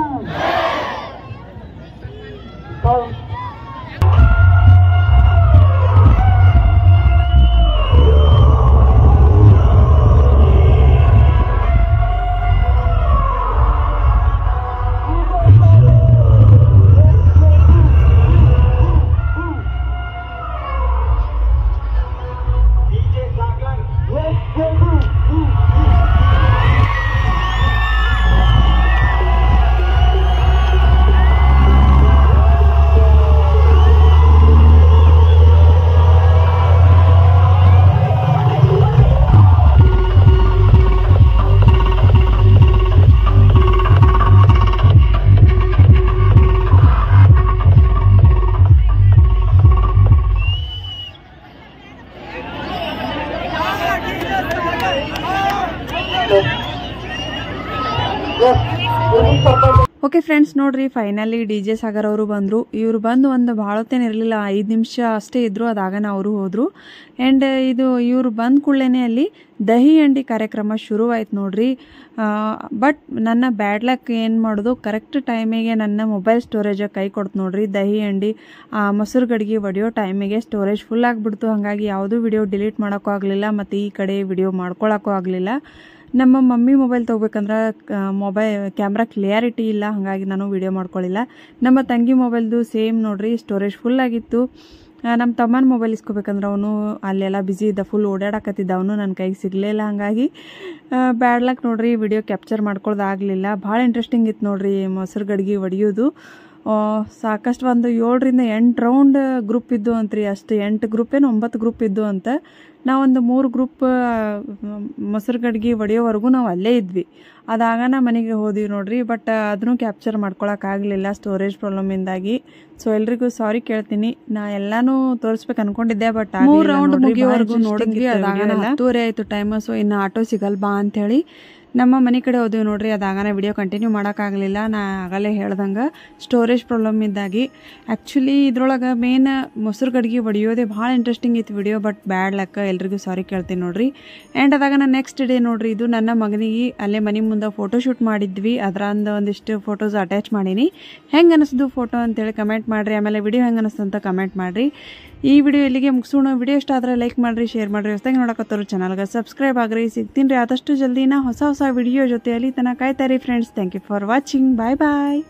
ಓಕೆ ಫ್ರೆಂಡ್ಸ್, ನೋಡ್ರಿ ಫೈನಲಿ DJ ಸಾಗರ್ ಅವರು ಬಂದರು. ಇವರು ಬಂದು ಒಂದು ಭಾಳ ಹೊತ್ತೇನು ಇರಲಿಲ್ಲ, 5 ನಿಮಿಷ ಅಷ್ಟೇ ಇದ್ದರು. ಅದಾಗನ ಅವರು ಹೋದರು. ಆ್ಯಂಡ್ ಇದು ಇವರು ಬಂದ ಕೂಡಲೇ ಅಲ್ಲಿ ದಹಿ ಹಂಡಿ ಕಾರ್ಯಕ್ರಮ ಶುರುವಾಯ್ತು ನೋಡ್ರಿ. ಬಟ್ ನನ್ನ ಬ್ಯಾಡ್ ಲಕ್ ಏನು ಮಾಡೋದು, ಕರೆಕ್ಟ್ ಟೈಮಿಗೆ ನನ್ನ ಮೊಬೈಲ್ ಸ್ಟೋರೇಜ್ ಕೈ ಕೊಡ್ತು ನೋಡ್ರಿ. ದಹಿ ಹಂಡಿ ಮೊಸರು ಗಡ್ಗೆ ಹೊಡೆಯೋ ಟೈಮಿಗೆ ಸ್ಟೋರೇಜ್ ಫುಲ್ ಆಗಿಬಿಡ್ತು. ಹಾಗಾಗಿ ಯಾವುದೂ ವಿಡಿಯೋ ಡಿಲೀಟ್ ಮಾಡೋಕ್ಕೂ ಆಗಲಿಲ್ಲ, ಮತ್ತು ಈ ಕಡೆ ವಿಡಿಯೋ ಮಾಡ್ಕೊಳಕ್ಕೂ ಆಗಲಿಲ್ಲ. ನಮ್ಮ ಮಮ್ಮಿ ಮೊಬೈಲ್ ತೊಗೋಬೇಕಂದ್ರೆ ಕ್ಯಾಮ್ರಾ ಕ್ಲಿಯಾರಿಟಿ ಇಲ್ಲ, ಹಾಗಾಗಿ ನಾನು ವಿಡಿಯೋ ಮಾಡ್ಕೊಳ್ಳಿಲ್ಲ. ನಮ್ಮ ತಂಗಿ ಮೊಬೈಲ್ದು ಸೇಮ್ ನೋಡ್ರಿ, ಸ್ಟೋರೇಜ್ ಫುಲ್ ಆಗಿತ್ತು. ನಮ್ಮ ತಮ್ಮನ ಮೊಬೈಲ್ ಇಸ್ಕೋಬೇಕಂದ್ರೆ ಅವನು ಅಲ್ಲೆಲ್ಲ ಬ್ಯುಸಿ ಇದ್ದ, ಫುಲ್ ಓಡಾಡಕತ್ತಿದ್ದ, ಅವನು ನನ್ನ ಕೈಗೆ ಸಿಗಲಿಲ್ಲ. ಹಾಗಾಗಿ ಬ್ಯಾಡ್ ಲಕ್ ನೋಡ್ರಿ, ವಿಡಿಯೋ ಕ್ಯಾಪ್ಚರ್ ಮಾಡ್ಕೊಳ್ಳೋದಾಗಲಿಲ್ಲ. ಭಾಳ ಇಂಟ್ರೆಸ್ಟಿಂಗ್ ಇತ್ತು ನೋಡ್ರಿ ಮೊಸರು ಗಡ್ಗೆ ಹೊಡೆಯೋದು. ಸಾಕಷ್ಟು ಒಂದು 7 ರಿಂದ 8 ರೌಂಡ್ ಗ್ರೂಪ್ ಇದ್ದು ಅಂತ್ರಿ. ಅಷ್ಟು 8 ಗ್ರೂಪ್ ಏನು 9 ಗ್ರೂಪ್ ಇದ್ದು ಅಂತ. ನಾವೊಂದು 3 ಗ್ರೂಪ್ ಮೊಸರು ಗಡ್ಗೆ ಹೊಡೆಯೋವರೆಗೂ ನಾವು ಅಲ್ಲೇ ಇದ್ವಿ. ಅದಾಗನ ಮನೆಗೆ ಹೋದ್ವಿ ನೋಡ್ರಿ. ಬಟ್ ಅದನ್ನು ಕ್ಯಾಪ್ಚರ್ ಮಾಡ್ಕೊಳಕ್ಕಾಗಲಿಲ್ಲ ಸ್ಟೋರೇಜ್ ಪ್ರಾಬ್ಲಮಿಂದಾಗಿ. ಸೊ ಎಲ್ರಿಗೂ ಸಾರಿ ಕೇಳ್ತೀನಿ. ನಾ ಎಲ್ಲಾನು ತೋರಿಸ್ಬೇಕು ಅನ್ಕೊಂಡಿದ್ದೆ, ಬಟ್ 3 ರೌಂಡ್ ಮುಗಿಯೋವರೆಗೂ ನೋಡಿದ್ವಿ. ಅದಾಗನ 10:30 ಆಯಿತು ಟೈಮ್. ಸೊ ಇನ್ನು ಆಟೋ ಸಿಗಲ್ ಬಾ ಅಂಥೇಳಿ ನಮ್ಮ ಮನೆ ಕಡೆ ಹೋದ್ವಿ ನೋಡ್ರಿ. ಅದಾಗನ ವಿಡಿಯೋ ಕಂಟಿನ್ಯೂ ಮಾಡೋಕ್ಕಾಗಲಿಲ್ಲ. ನಾ ಆಗಲೇ ಹೇಳ್ದಂಗೆ ಸ್ಟೋರೇಜ್ ಪ್ರಾಬ್ಲಮ್ ಇದ್ದಾಗಿ. ಆ್ಯಕ್ಚುಲಿ ಇದ್ರೊಳಗೆ ಮೇನ್ ಮೊಸರು ಗಡ್ಗೆ ಹೊಡಿಯೋದೇ ಭಾಳ ಇಂಟ್ರೆಸ್ಟಿಂಗ್ ಇತ್ತು ವಿಡಿಯೋ, ಬಟ್ ಬ್ಯಾಡ್ ಲಕ್ಕ. ಎಲ್ರಿಗೂ ಸಾರಿ ಕೇಳ್ತೀನಿ ನೋಡ್ರಿ. ಆ್ಯಂಡ್ ಅದಾಗನ ನೆಕ್ಸ್ಟ್ ಡೇ ನೋಡ್ರಿ, ಇದು ನನ್ನ ಮಗನಿಗೆ ಅಲ್ಲೇ ಮನೆ ಮುಂದೆ ಫೋಟೋ ಶೂಟ್ ಮಾಡಿದ್ವಿ. ಅದರಂದ ಒಂದಿಷ್ಟು ಫೋಟೋಸ್ ಅಟ್ಯಾಚ್ ಮಾಡೀನಿ. ಹೆಂಗೆ ಅನಿಸ್ದು ಫೋಟೋ ಅಂತೇಳಿ ಕಮೆಂಟ್ ಮಾಡಿರಿ. ಆಮೇಲೆ ವಿಡಿಯೋ ಹೆಂಗೆ ಅನಿಸ್ತು ಅಂತ ಕಮೆಂಟ್ ಮಾಡಿರಿ. ಈ ವಿಡಿಯೋ ಇಲ್ಲಿಗೆ ಮುಗಿಸೋಣ. ವಿಡಿಯೋ ಇಷ್ಟ ಆದರೆ ಲೈಕ್ ಮಾಡಿರಿ, ಶೇರ್ ಮಾಡಿರಿ. ಹೊಸದಾಗಿ ನೋಡಕತ್ತವ್ರು ಚಾನಲ್ಗೆ ಸಬ್ಸ್ಕ್ರೈಬ್ ಆಗ್ರಿ. ಸಿಗ್ತೀನಿ ರೀ ಆದಷ್ಟು ಜಲ್ದಿನ ಹೊಸ ವಿಡಿಯೋ ಜೊತೆ. ಅಲ್ಲಿ ತನಕ ಕಾಯ್ತಾರಿ friends. Thank you for watching. Bye bye.